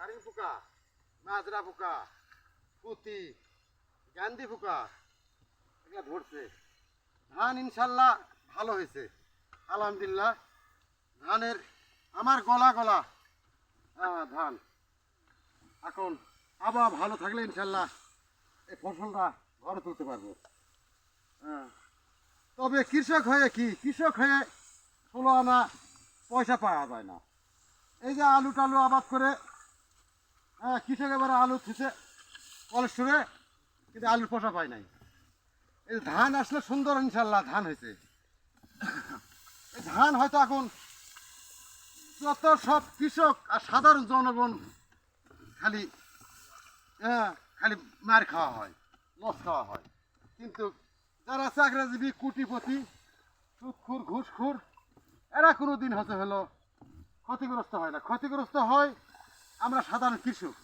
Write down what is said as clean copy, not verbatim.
কারিং পোকা, মাজরা পোকা, পুঁতি, গান্ধী পোকা এগুলা ধরছে। ধান ইনশাল্লাহ ভালো হয়েছে, আলহামদুলিল্লাহ। ধানের আমার গলা গলা ধান। এখন আবহাওয়া ভালো থাকলে ইনশাল্লাহ এই ফসলটা ঘরে তুলতে পারবো। হ্যাঁ, তবে কৃষক হয়ে কি, কৃষক হয়ে 16 আনা পয়সা পাওয়া যায় না। এই যে আলু টালু আবাদ করে, হ্যাঁ, কৃষক এবারে আলু থুছে কলেস্টোরে, কিন্তু আলুর পয়সা পায় নাই। এই ধান আসলে সুন্দর ইনশাল্লাহ ধান হয়েছে। এই ধান হয়তো এখন যত সব কৃষক আর সাধারণ জনগণ খালি খালি মার খাওয়া হয়, লস খাওয়া হয়। কিন্তু যারা চাকরিজীবী, কোটিপতি, সুদখোর, ঘুষখোর, এরা কোনো দিন হলো ক্ষতিগ্রস্ত হয় না। ক্ষতিগ্রস্ত হয় আমরা সাধারণ কৃষক।